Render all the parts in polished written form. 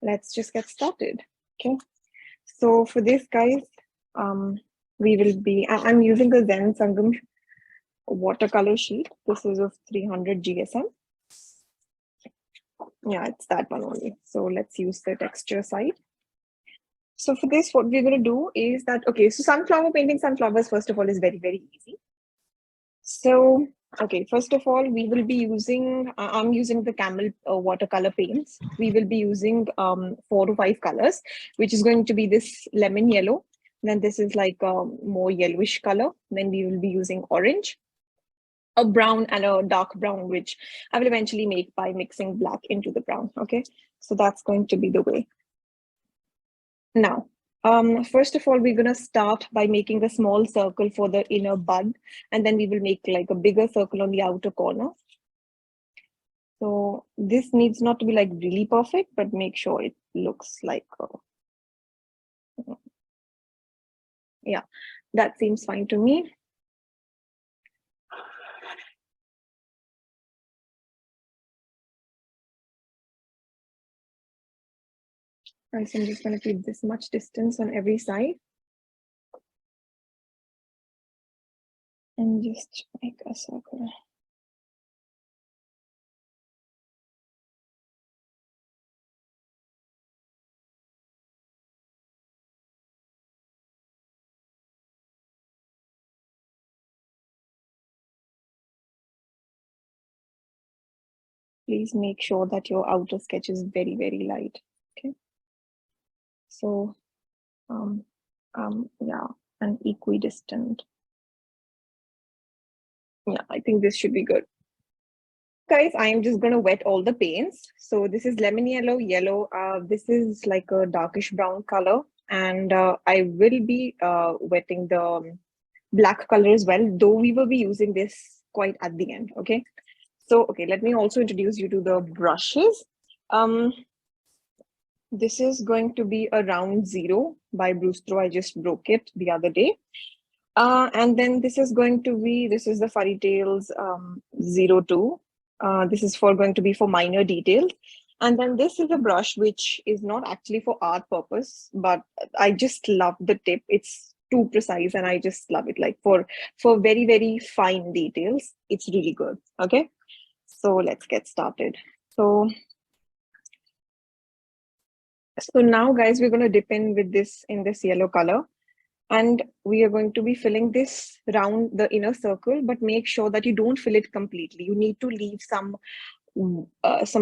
let's just get started. Okay. So for this, guys, we will be, I'm using the Zen Sangam watercolor sheet. This is of 300 GSM. Yeah, it's that one only. So let's use the texture side. So for this, what we're going to do is that, okay, so sunflower painting sunflowers, first of all, is very, very easy. So, okay, first of all, we will be using, I'm using the Camel watercolor paints. We will be using 4 to 5 colors, which is going to be this lemon yellow. Then this is like a more yellowish color. Then we will be using orange, a brown and a dark brown, which I will eventually make by mixing black into the brown. Okay, so that's going to be the way. Now, first of all, we're going to start by making a small circle for the inner bud, and then we will make like a bigger circle on the outer corner. So this needs not to be like really perfect, but make sure it looks like, yeah, that seems fine to me. And so I'm just going to keep this much distance on every side. And just make a circle. Please make sure that your outer sketch is very, very light. Okay. So, yeah, and equidistant. Yeah, I think this should be good. Guys, I am just going to wet all the paints. So this is lemon yellow, yellow. This is like a darkish brown color. And I will be wetting the black color as well, though we will be using this quite at the end. Okay. So, okay, let me also introduce you to the brushes. This is going to be a round zero by Brewstro. I just broke it the other day. And then this is going to be, this is the Furry Tales 02. This is going to be for minor details. And then this is a brush which is not actually for art purpose, but I just love the tip. It's too precise and I just love it. Like for very, very fine details, it's really good. Okay, so let's get started. So now, guys, we're going to dip in with this in this yellow color. And we are going to be filling this round the inner circle, but make sure that you don't fill it completely. You need to leave some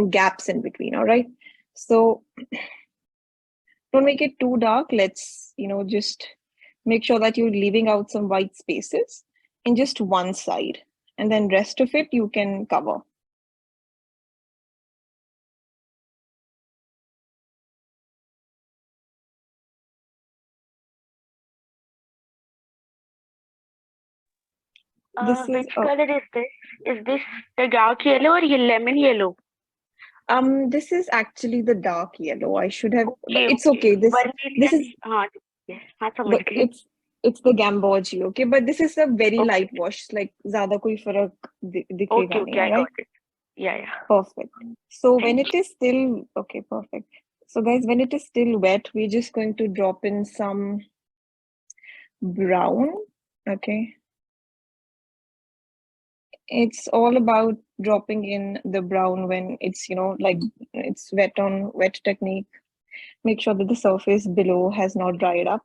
gaps in between, all right? So don't make it too dark. Let's, just make sure that you're leaving out some white spaces in just one side. And then rest of it you can cover. Which color is this? Is this the dark yellow or lemon yellow? This is actually the dark yellow. I should have. Okay, it's okay. This is. It's the gouache. Okay, but this is a very light wash. Like ज़्यादा कोई फर्क दिखेगा नहीं. I got it. Yeah. Perfect. So when it is still okay, perfect. So guys, when it is still wet, we're just going to drop in some brown. Okay. It's all about dropping in the brown when it's, like it's wet on wet technique. Make sure that the surface below has not dried up.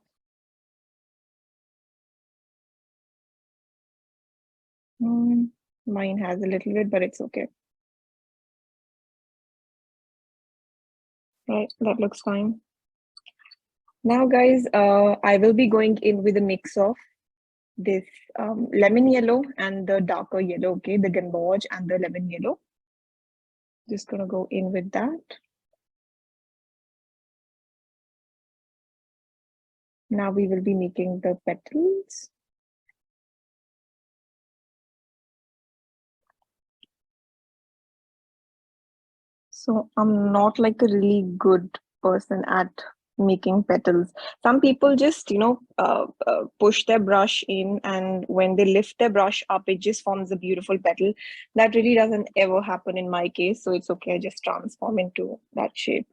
Mine has a little bit, but it's okay. Right, that looks fine. Now, guys, I will be going in with a mix of this lemon yellow and the darker yellow, okay, the gouache and the lemon yellow. Just gonna go in with that. Now we will be making the petals. So I'm not like a really good person at making petals. Some people just, push their brush in, and when they lift their brush up, it just forms a beautiful petal. That really doesn't ever happen in my case. So it's okay. I just transform into that shape.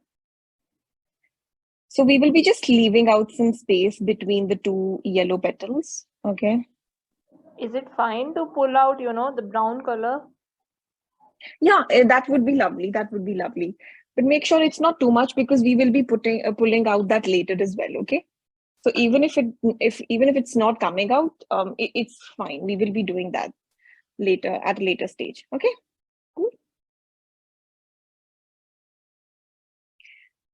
So we will be just leaving out some space between the two yellow petals. Okay. Is it fine to pull out, the brown color? Yeah, that would be lovely. That would be lovely. But make sure it's not too much because we will be pulling out that later as well. Okay. So even if it's not coming out, it's fine. We will be doing that later at a later stage. Okay. Cool.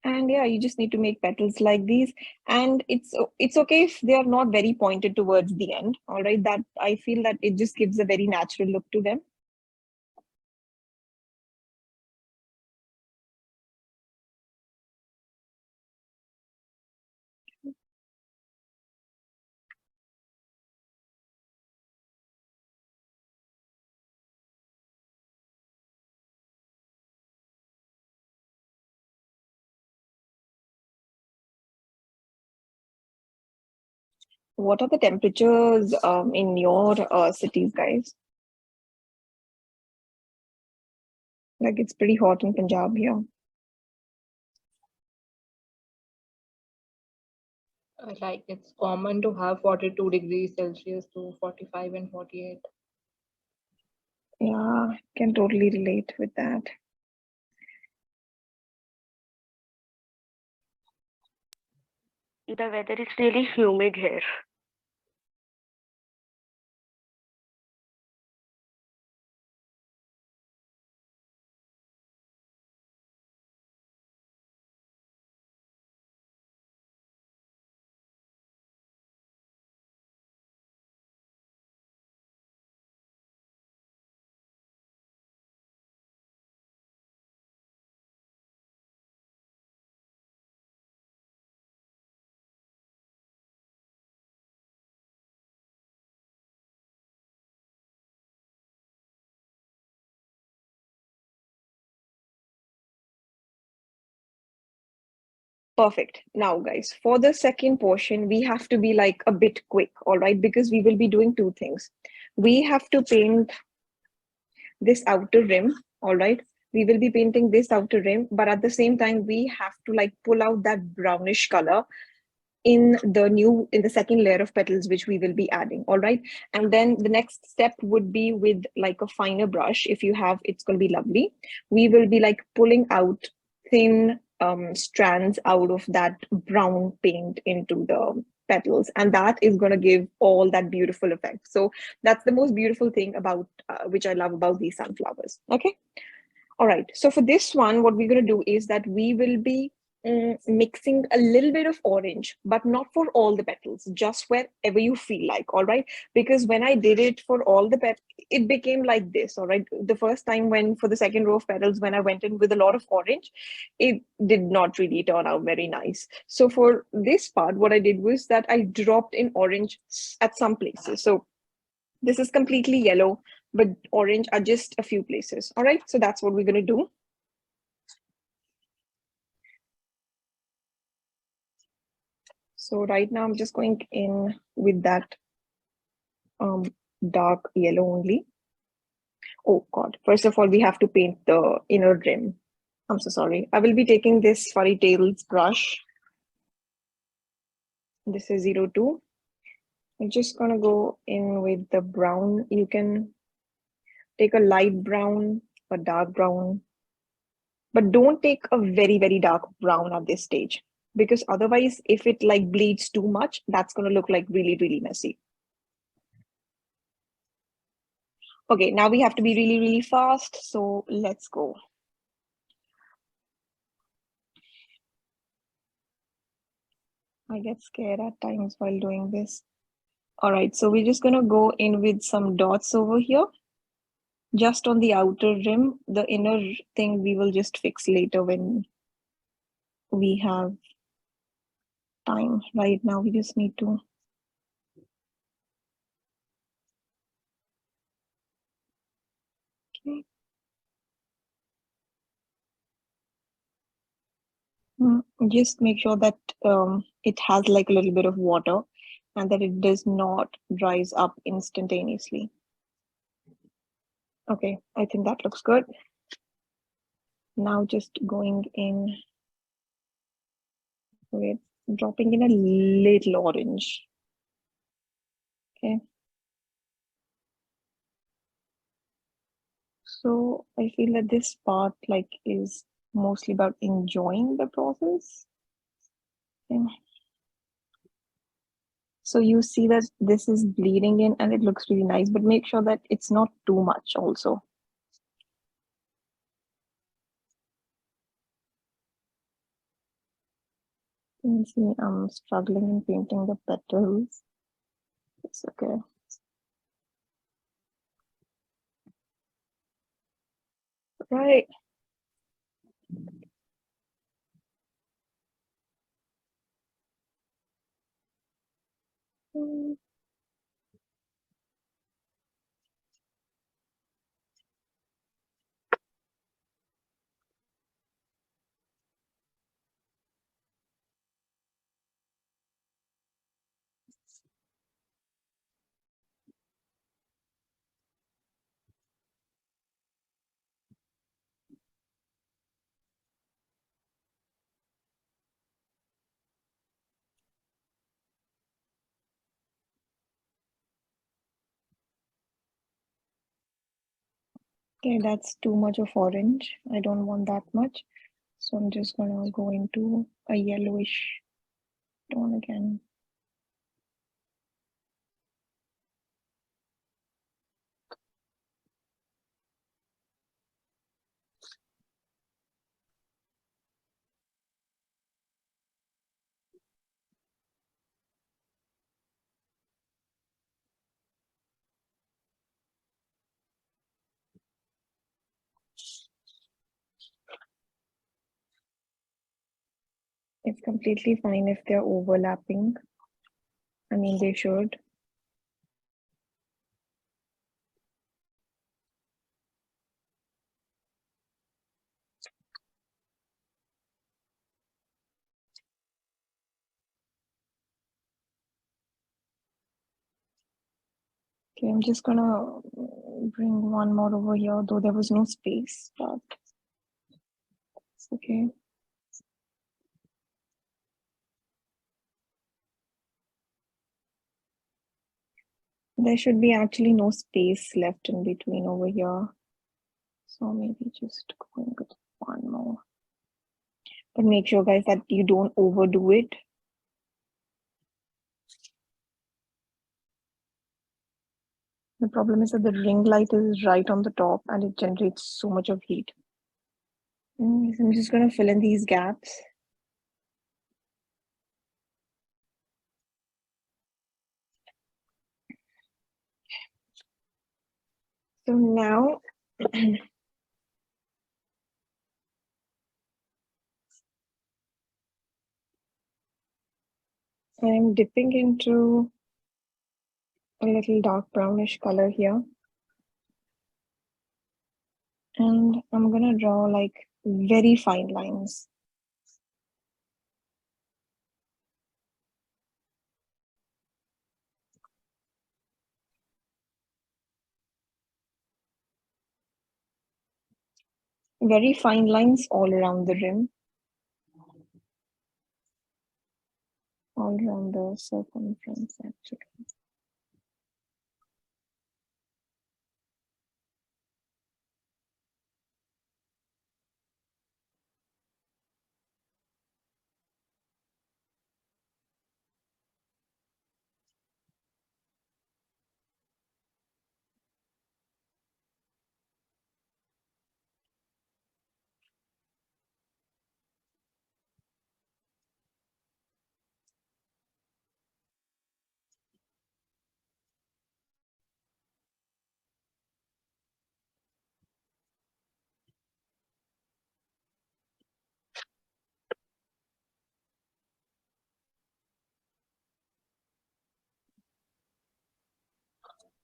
And yeah, you just need to make petals like these, and it's okay if they are not very pointed towards the end. All right, that I feel that it just gives a very natural look to them. What are the temperatures in your cities, guys? Like it's pretty hot in Punjab here. Like it's common to have 42 degrees Celsius to 45 and 48. Yeah, can totally relate with that. The weather is really humid here. Perfect. Now, guys, for the second portion, we have to be like a bit quick, all right? Because we will be doing two things. We have to paint this outer rim, all right? We will be painting this outer rim, but at the same time, we have to like pull out that brownish color in the second layer of petals, which we will be adding, all right? And then the next step would be with like a finer brush. If you have, it's going to be lovely. We will be like pulling out thin strands out of that brown paint into the petals, and that is going to give all that beautiful effect. So that's the most beautiful thing about which I love about these sunflowers. Okay. All right, so for this one, what we're going to do is that we will be mixing a little bit of orange, but not for all the petals, just wherever you feel like, all right? Because when I did it for all the petals, it became like this, all right? The first time for the second row of petals, when I went in with a lot of orange, it did not really turn out very nice. So for this part, what I did was that I dropped in orange at some places. So this is completely yellow, but orange are just a few places. All right, so that's what we're going to do. So right now I'm just going in with that dark yellow only. Oh God, first of all, we have to paint the inner rim. I'm so sorry. I will be taking this Furry Tails brush. This is 02. I'm just gonna go in with the brown. You can take a light brown, a dark brown, but don't take a very, very dark brown at this stage, because otherwise, if it like bleeds too much, that's going to look like really, really messy. Okay, now we have to be really, really fast. So let's go. I get scared at times while doing this. All right, so we're just going to go in with some dots over here. Just on the outer rim. The inner thing we will just fix later when we have time. Right now, we just need to. Okay. Just make sure that it has like a little bit of water and that it does not dries up instantaneously. Okay, I think that looks good. Now just going in We're dropping in a little orange. Okay. So I feel that this part like is mostly about enjoying the process. Okay. So you see that this is bleeding in and it looks really nice, but make sure that it's not too much also. You can see I'm struggling in painting the petals. It's okay. Right. Mm. Okay, that's too much of orange. I don't want that much. So I'm just gonna go into a yellowish tone again. It's completely fine if they're overlapping. I mean, they should. Okay, I'm just gonna bring one more over here, though there was no space, but it's okay. There should be actually no space left in between over here. So maybe just going with one more. But make sure, guys, that you don't overdo it. The problem is that the ring light is right on the top and it generates so much of heat. Anyways, I'm just gonna fill in these gaps. So now I'm dipping into a little dark brownish color here. And I'm gonna draw like very fine lines. Very fine lines all around the rim. All around the circumference actually.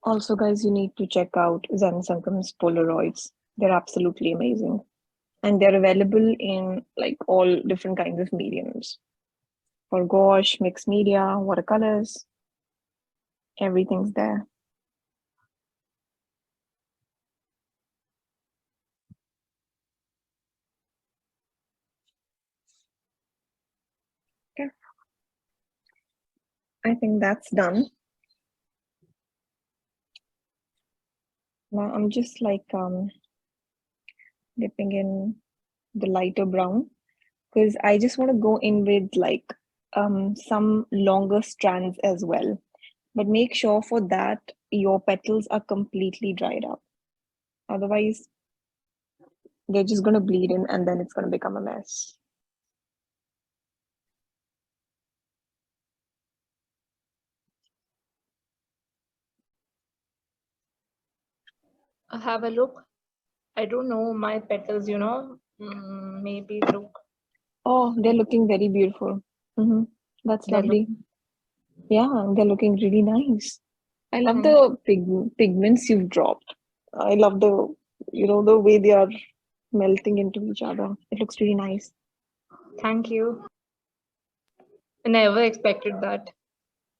Also, guys, you need to check out Zen Sangam's Polaroids. They're absolutely amazing. And they're available in like all different kinds of mediums. For gouache, mixed media, watercolors, everything's there. Okay. I think that's done. Now I'm just like dipping in the lighter brown because I just want to go in with like some longer strands as well. But make sure for that your petals are completely dried up. Otherwise, they're just going to bleed in and then it's going to become a mess. Have a look. I don't know, my petals, maybe look. Oh, they're looking very beautiful. That's They're lovely. Yeah, they're looking really nice. I love Thank the pigments you've dropped. I love the way they are melting into each other. It looks really nice. Thank you. I never expected that.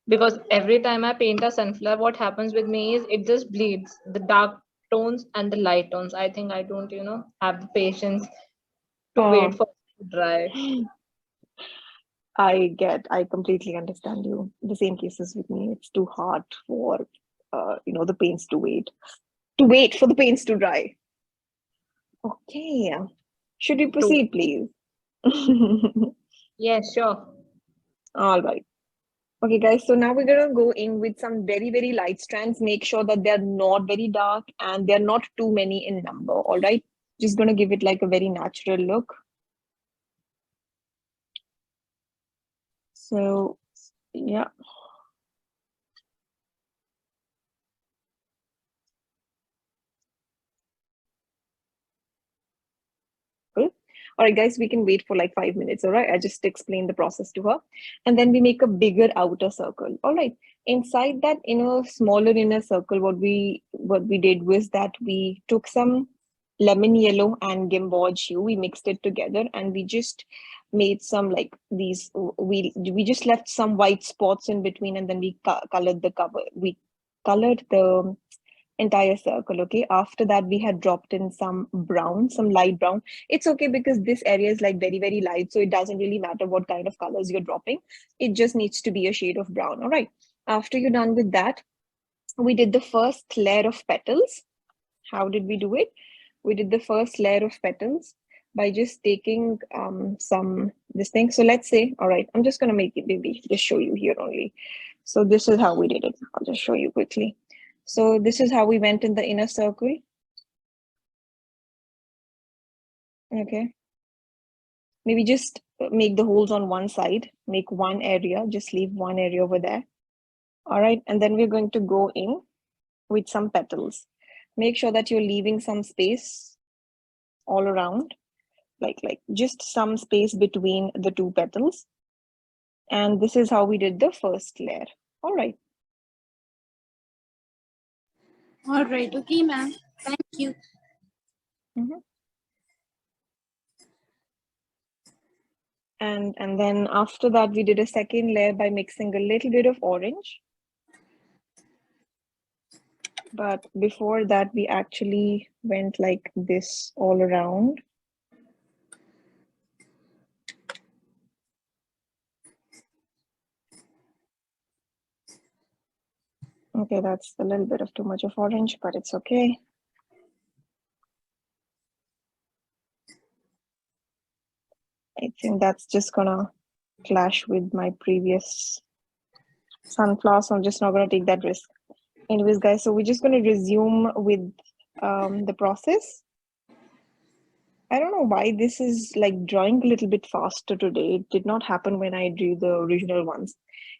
Because every time I paint a sunflower, what happens with me is it just bleeds the dark tones and the light tones. I think I don't, have the patience to wait Oh, for it to dry. I completely understand you. The same cases with me. It's too hard for, the paints to wait. To wait for the paints to dry. Okay. Should we proceed, please? Yeah, sure. All right. Okay, guys, so now we're going to go in with some very, very light strands. Make sure that they're not very dark and they're not too many in number. All right. Just going to give it like a very natural look. So, yeah. Cool. All right, guys, we can wait for like 5 minutes. All right. I just explained the process to her. And then we make a bigger outer circle. All right. Inside that smaller inner circle, what we did was that we took some lemon yellow and gouache hue. We mixed it together and we just made some like these. We just left some white spots in between, and then we colored the cover. We colored the entire circle. Okay, after that we had dropped in some brown, some light brown. It's okay because this area is like very, very light, so it doesn't really matter what kind of colors you're dropping. It just needs to be a shade of brown. All right, after you're done with that, we did the first layer of petals. How did we do it? We did the first layer of petals by just taking some this thing. So let's say, all right, I'm just gonna make it maybe just show you here only. So this is how we did it. I'll just show you quickly. So this is how we went in the inner circle. Okay. Maybe just make the holes on one side, make one area, just leave one area over there. All right. And then we're going to go in with some petals. Make sure that you're leaving some space all around, like just some space between the two petals. And this is how we did the first layer. All right. All right. Okay, ma'am. Thank you. And then after that, we did a second layer by mixing a little bit of orange. But before that, we actually went like this all around. Okay, that's a little bit of too much of orange, but it's okay. I think that's just gonna clash with my previous sunflower, so I'm just not gonna take that risk. Anyways, guys, so we're just gonna resume with the process. I don't know why this is like drawing a little bit faster today. It did not happen when I drew the original ones.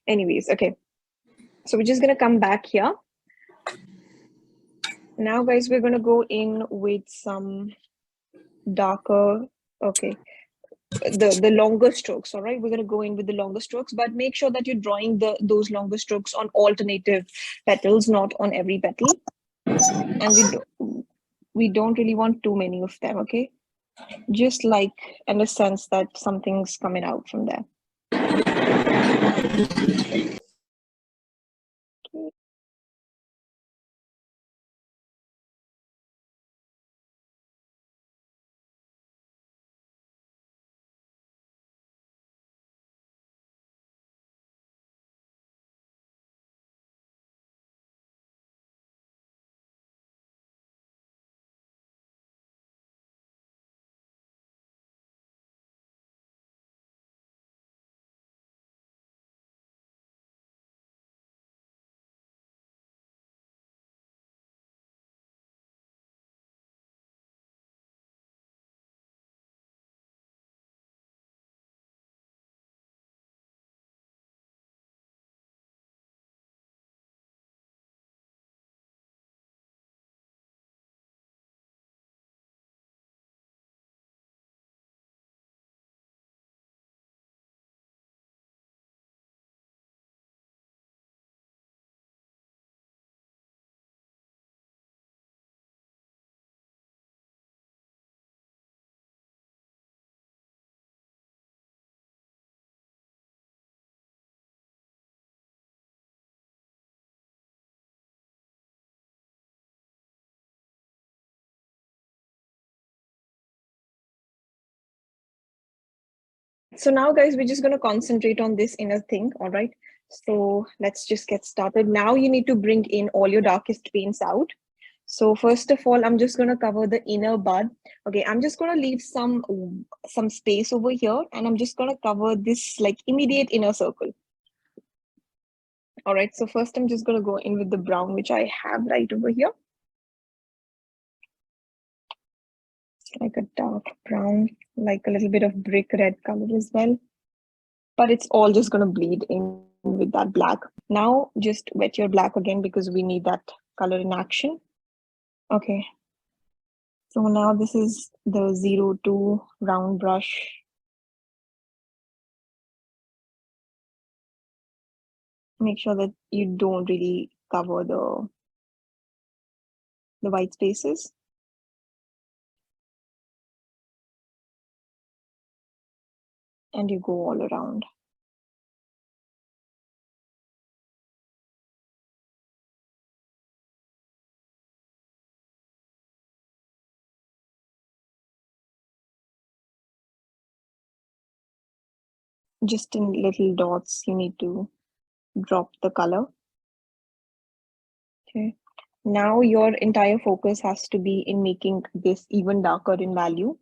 Anyways, okay. So we're just gonna come back here. Now, guys, we're gonna go in with some darker, okay, the longer strokes. All right, we're going to go in with the longer strokes, but make sure that you're drawing those longer strokes on alternative petals, not on every petal. And we don't really want too many of them. Okay, just like in a sense that something's coming out from there. So now guys, we're just going to concentrate on this inner thing. All right. So let's just get started. Now you need to bring in all your darkest paints out. So first of all, I'm just going to cover the inner bud. Okay, I'm just going to leave some space over here, and I'm just going to cover this like immediate inner circle. All right, so first I'm just going to go in with the brown, which I have right over here. Like a dark brown, like a little bit of brick red color as well. But it's all just going to bleed in with that black. Now just wet your black again because we need that color in action. Okay. So now this is the 02 round brush. Make sure that you don't really cover the white spaces. And you go all around. Just in little dots, you need to drop the color. Okay. Now your entire focus has to be in making this even darker in value.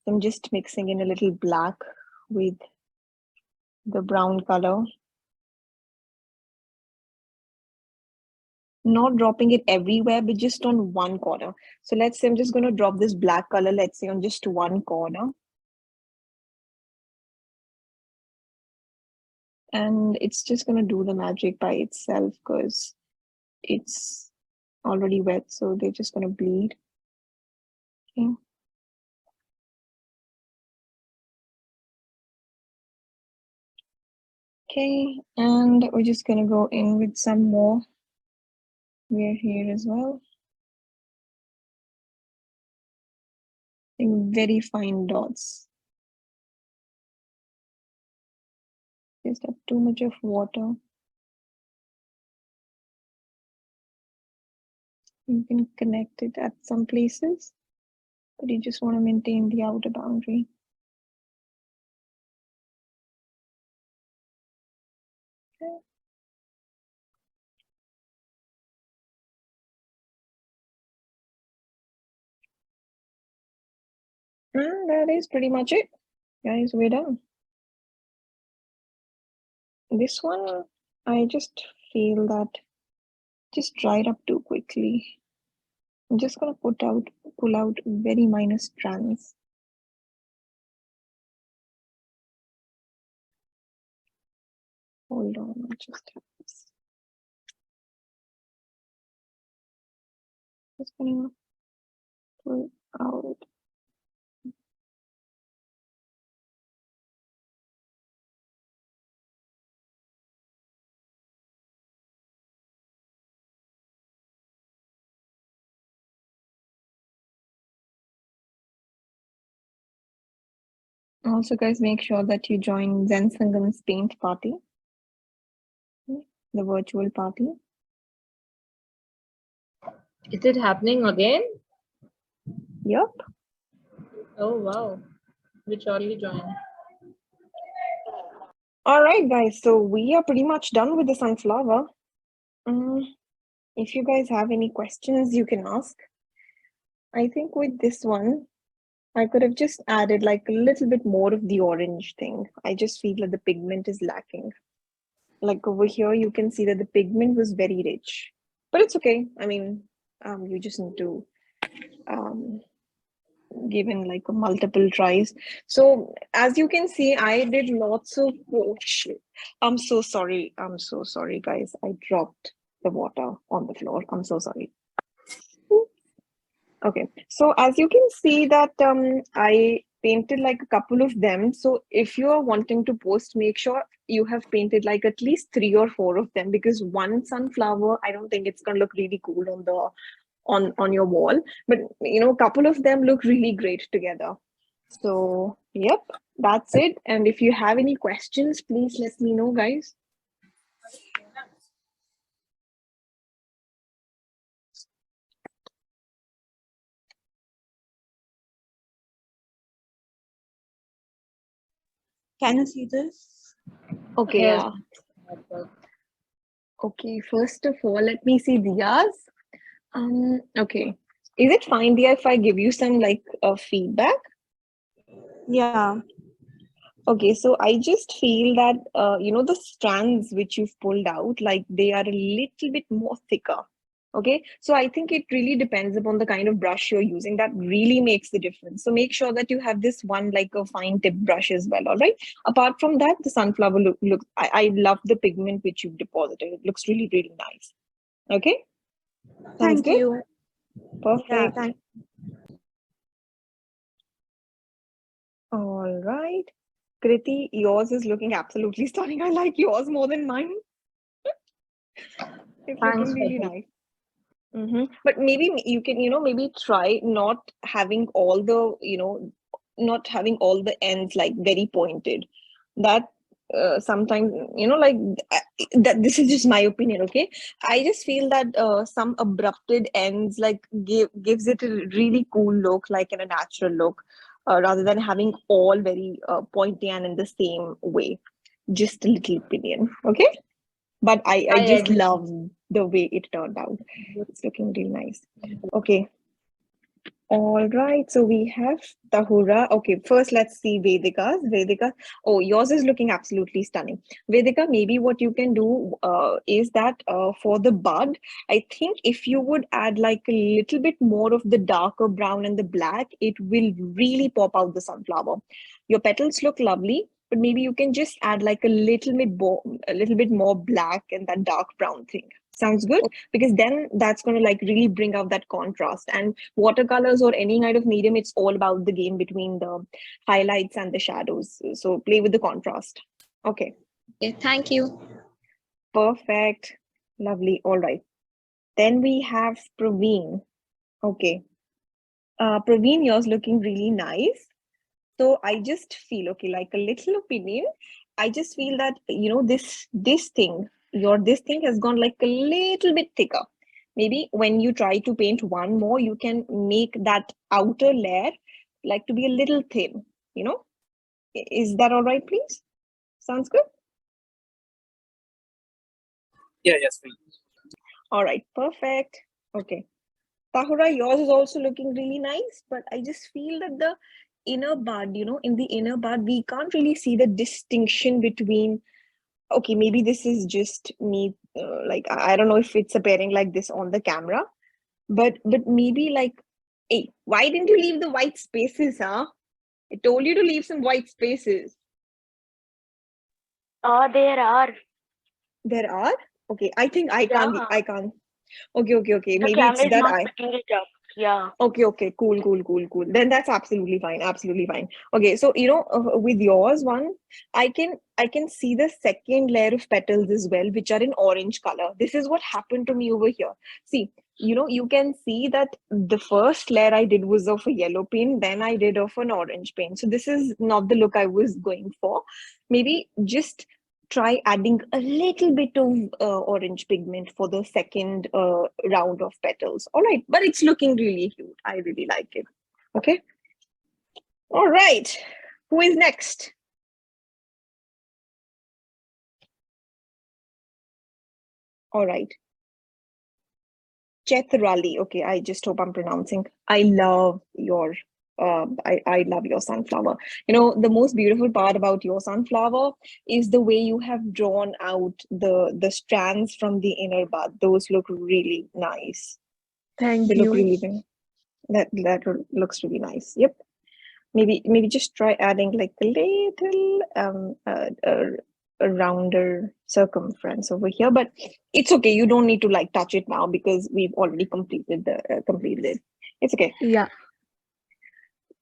So I'm just mixing in a little black with the brown color. Not dropping it everywhere, but just on one corner. So let's say I'm just going to drop this black color, let's say on just one corner. And it's just going to do the magic by itself because it's already wet. So they're just going to bleed. Okay. Okay, and we're just going to go in with some more. We're here as well. In very fine dots. Just have too much of water. You can connect it at some places, but you just want to maintain the outer boundary. Okay. And that is pretty much it. Guys, we're done. This one, I just feel that just dried up too quickly. I'm just gonna pull out very minor strands. Hold on, I'll just have this. Just gonna pull out. Also, guys, make sure that you join Zen Sangam's paint party, the virtual party. Is it happening again? Yep. Oh, wow. Which all you join? All right, guys. So we are pretty much done with the sunflower. If you guys have any questions, you can ask. I think with this one, I could have just added like a little bit more of the orange thing. I just feel that the pigment is lacking. Like over here, you can see that the pigment was very rich, but it's okay. I mean, you just need to give in like multiple tries. So as you can see, I did lots of, oh shit. I'm so sorry. I'm so sorry, guys. I dropped the water on the floor. I'm so sorry. Okay, so as you can see that I painted like a couple of them. So if you are wanting to post, make sure you have painted like at least 3 or 4 of them, because one sunflower, I don't think it's gonna look really cool on the on your wall. But you know, a couple of them look really great together. So yep, that's it. And if you have any questions, please let me know, guys. Can you see this? Okay, Yes. yeah. Okay, first of all, let me see Dia's. Okay. Is it fine, Dia, if I give you some like feedback? Yeah. Okay, so I just feel that the strands which you've pulled out, like they are a little bit more thicker. Okay, so I think it really depends upon the kind of brush you're using. That really makes the difference. So make sure that you have this one like a fine tip brush as well. All right. Apart from that, the sunflower look I love the pigment which you've deposited. It looks really, really nice. Okay, sounds Thank good. you. Yeah, Perfect. thank All right. Kriti, yours is looking absolutely stunning. I like yours more than mine. It's looking Thanks for really that. nice. But maybe you can, maybe try not having all the, not having all the ends like very pointed. That sometimes, like that. This is just my opinion. Okay, I just feel that some abrupted ends like gives it a really cool look, like in a natural look, rather than having all very pointy and in the same way. Just a little opinion. Okay. But I I just agree. love the way it turned out. It's looking really nice. Okay. All right. So we have Tahura. Okay. First, let's see Vedika's. Vedika. Oh, yours is looking absolutely stunning. Vedika, maybe what you can do is that for the bud, I think if you would add like a little bit more of the darker brown and the black, it will really pop out the sunflower. Your petals look lovely, but maybe you can just add like a little bit more black and that dark brown thing. Sounds good? Because then that's going to like really bring out that contrast. And watercolors or any kind of medium, it's all about the game between the highlights and the shadows. So play with the contrast. Okay, Okay, thank you. perfect. Lovely. All right. Then we have Praveen. Okay. Praveen, yours looking really nice. So I just feel, okay, like a little opinion. I just feel that, this thing, this thing has gone like a little bit thicker. Maybe when you try to paint one more, you can make that outer layer like to be a little thin, Is that all right, please? Sounds good? Yeah, yes, please. All right, perfect. Okay. Tahura, yours is also looking really nice, but I just feel that the inner bud, in the inner bud, we can't really see the distinction between, okay, maybe this is just me, like, I don't know if it's appearing like this on the camera, but maybe like, hey, why didn't you leave the white spaces, huh? I told you to leave some white spaces. There are. There are? Okay, I think I Yeah. can't. Okay. The Maybe it's camera is that not I. picking it up. Yeah. Okay, cool. Then that's absolutely fine. Okay, so with yours one, I can see the second layer of petals as well, which are in orange color. This is what happened to me over here. See, you can see that the first layer I did was of a yellow paint, then I did of an orange paint. So this is not the look I was going for. Maybe just try adding a little bit of orange pigment for the second round of petals. All right, but it's looking really cute. I really like it. Okay. All right. Who is next? All right. Chetrali. Okay, I just hope I'm pronouncing. I love your I love your sunflower. The most beautiful part about your sunflower is the way you have drawn out the strands from the inner bud. Those look really nice. Thank They look you. really that looks really nice. Yep. Maybe just try adding like a little a rounder circumference over here, but it's okay. You don't need to like touch it now because we've already completed it. It's okay. Yeah,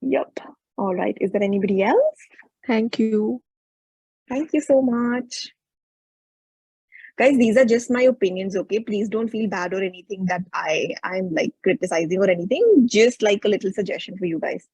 Yep. All right. Is there anybody else? thank you. Thank you so much. Guys, these are just my opinions, okay? Please don't feel bad or anything that I'm like criticizing or anything. Just like a little suggestion for you guys.